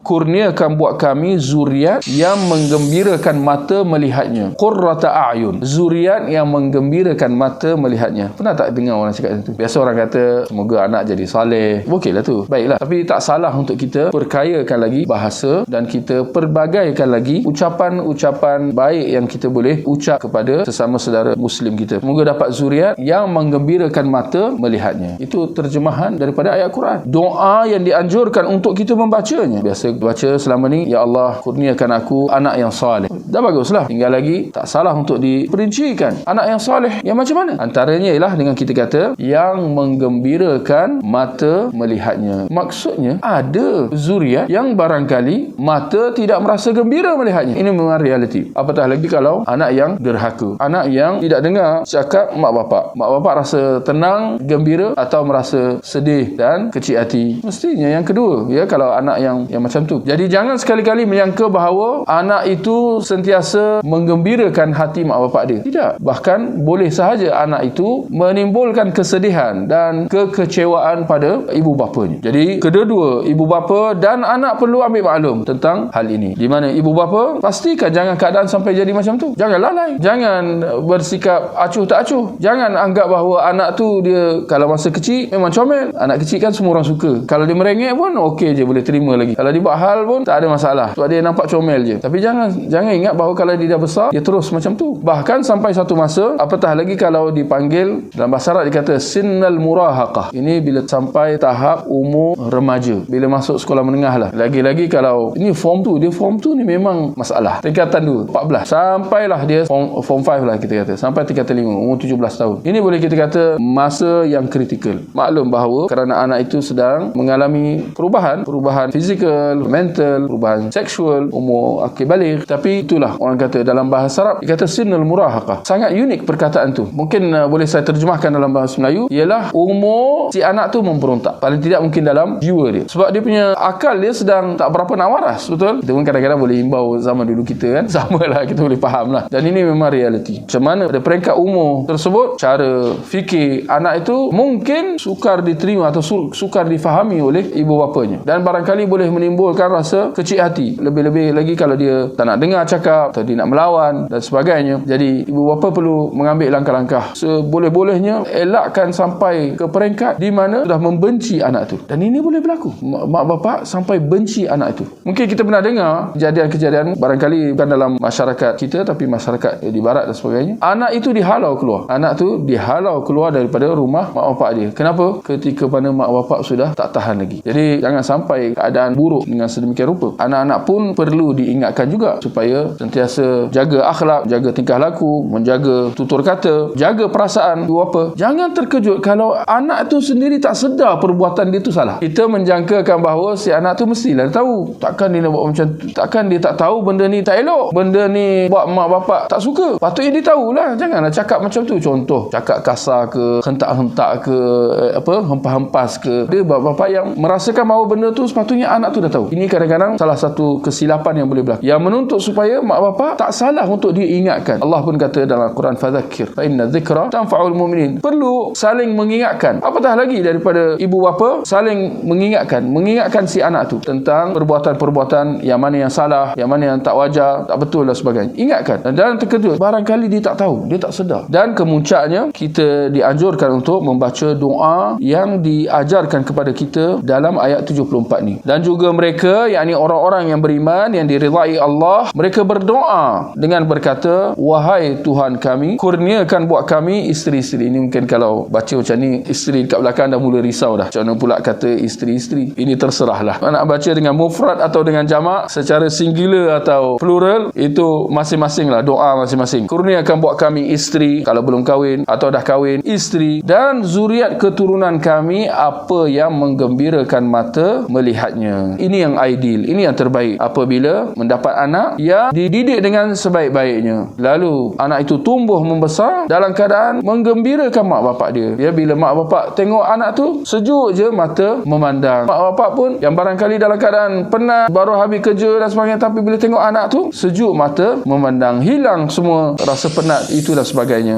kurniakan buat kami zuriat yang menggembirakan mata melihatnya. Qurrata a'yun, zuriat yang menggembirakan mata melihatnya. Pernah tak dengar orang cakap itu? Biasa orang kata semoga anak jadi saleh. Okeylah tu, baiklah. Tapi tak salah untuk kita perkayakan lagi bahasa dan kita perbagaikan lagi ucapan-ucapan baik yang kita boleh ucap kepada sesama saudara Muslim kita. Semoga dapat zuriat yang menggembirakan mata melihatnya. Itu terjemahan daripada ayat Quran. Doa yang dianjurkan untuk kita membacanya. Biasa baca selama ni, ya Allah kurniakan aku anak yang saleh. Dah baguslah. Tinggal lagi tak salah untuk diperincikan anak yang saleh yang macam mana. Antaranya ialah dengan kita kata yang menggembirakan mata melihatnya. Maksudnya ada zuriat yang barangkali mata tidak merasa gembira melihatnya. Ini memang realiti. Apatah lagi kalau anak yang derhaka, anak yang tidak dengar cakap mak bapak. Mak bapak rasa tenang, gembira atau merasa sedih dan kecil hati. Mestinya yang kedua, ya, kalau anak yang macam tu. Jadi jangan sekali-kali menyangka bahawa anak itu sentiasa menggembirakan hati mak bapak dia. Tidak. Bahkan boleh sahaja anak itu menimbulkan kesedihan dan kekecewaan pada ibu bapanya. Jadi kedua-dua ibu bapa dan anak perlu ambil maklum tentang hal ini. Di mana ibu bapa pastikan jangan keadaan sampai jadi macam tu. Jangan lalai. Jangan bersikap acuh tak acuh. Jangan anggap bahawa anak tu dia kalau masa kecil memang comel. Anak kecil kan semua orang suka. Kalau dia merengek pun okey je, boleh terima lagi. Kalau dia buat hal pun tak ada masalah. Sebab dia nampak comel je. Tapi jangan ingat bahawa kalau dia dah besar dia terus macam tu. Bahkan sampai satu masa, apatah lagi kalau dipanggil dalam bahasa Arab dikata sinnal murahaqah. Ini bila sampai tahap umur remaja. Bila masuk sekolah menengah lah. Lagi-lagi kalau ini form 2, dia form 2 ni memang masalah. Tingkatan 2, 14. Sampailah dia form 5 lah kita kata. Sampai tingkatan 5, umur 17 tahun. Ini boleh kita kata masa yang kritikal. Maklum bahawa kerana anak itu sedang mengalami perubahan fizikal, mental, perubahan seksual, umur akil balik. Tapi itulah orang kata dalam bahasa Arab dia kata sinnul murahaqah. Sangat unik perkataan tu. Mungkin boleh saya terjemahkan dalam bahasa Melayu ialah umur si anak tu memberontak. Paling tidak mungkin dalam jiwa dia. Sebab dia punya akal dia sedang tak berapa nak waras, betul? Kita pun kadang-kadang boleh himbau zaman dulu kita kan. Samalah, kita boleh faham lah. Dan ini memang realiti. Macam mana pada peringkat umur tersebut, cara fikir anak itu mungkin sukar diterima atau sukar difahami oleh ibu bapanya. Dan barangkali boleh menimbulkan rasa kecil hati. Lebih-lebih lagi kalau dia tak nak dengar cakap atau dia nak melawan dan sebagainya. Jadi ibu bapa perlu mengambil langkah-langkah seboleh-bolehnya, elakkan sampai ke peringkat di mana sudah membenci anak itu. Dan ini boleh berlaku. Mak bapak sampai benci anak itu. Mungkin kita pernah dengar kejadian-kejadian barangkali bukan dalam masyarakat kita tapi masyarakat di barat dan sebagainya. Anak itu dihalau keluar. Anak tu dihalau keluar daripada rumah mak bapak dia. Kenapa? Ketika mana mak bapak sudah tak tahan lagi. Jadi jangan sampai keadaan buruk dengan sedemikian rupa. Anak-anak pun perlu diingatkan juga supaya sentiasa jaga akhlak, jaga tingkah laku, menjaga tutur kata, jaga perasaan ibu bapa. Jangan terkejut kalau anak tu sendiri tak sedar perbuatan dia tu salah. Kita menjangkakan bahawa si anak tu mestilah dia tahu. Takkan dia nak buat macam tu. Takkan dia tak tahu benda ni tak elok. Benda ni buat mak bapak tak suka. Patutnya dia tahulah. Janganlah cakap macam tu. Contoh, cakap kasar ke, hentak-hentak ke, hempas-hempas ke. Dia bapak yang merasakan bahawa benda tu sepatutnya anak tu dah tahu. Ini kadang-kadang salah satu kesilapan yang boleh berlaku. Yang menuntut supaya mak bapak tak salah untuk diingatkan. Allah pun kata dalam Al-Quran, fadzakir fa inna dzikra tanfa'ul mu'minin. Perlu saling mengingatkan. Apatah lagi daripada ibu bapa saling mengingatkan si anak tu tentang perbuatan-perbuatan yang mana yang salah, yang mana yang tak wajar, tak betul dan sebagainya. Ingatkan. Dan terkejut, barangkali dia tak tahu, dia tak sedar. Dan kemuncaknya kita dianjurkan untuk membaca doa yang diajarkan kepada kita dalam ayat 74 ni. Dan juga mereka, yakni orang-orang yang beriman yang diridai Allah, mereka berdoa dengan berkata, wahai Tuhan kami, kurniakan buat kami isteri-isteri. Ini mungkin kalau baca macam ni, isteri dekat belakang dah mula risau dah. Macam mana pula kata isteri-isteri? Ini terserahlah. Nak baca dengan mufrad atau dengan jamak, secara singular atau plural, itu masing-masing lah, doa masing-masing. Kurniakan buat kami isteri, kalau belum kahwin atau dah kahwin, isteri dan zuriat keturunan kami apa yang menggembirakan mata melihatnya. Ini yang ideal, ini yang terbaik. Apabila mendapat anak yang dididik dengan sebaik-baiknya, lalu anak itu tumbuh membesar dalam keadaan menggembirakan mak bapak dia. Ya, bila mak bapak tengok anak tu, sejuk je mata memandang. Mak bapak pun yang barangkali dalam keadaan penat, baru habis kerja dan sebagainya, tapi bila tengok anak tu, sejuk mata memandang, hilang semua rasa penat itu dan sebagainya.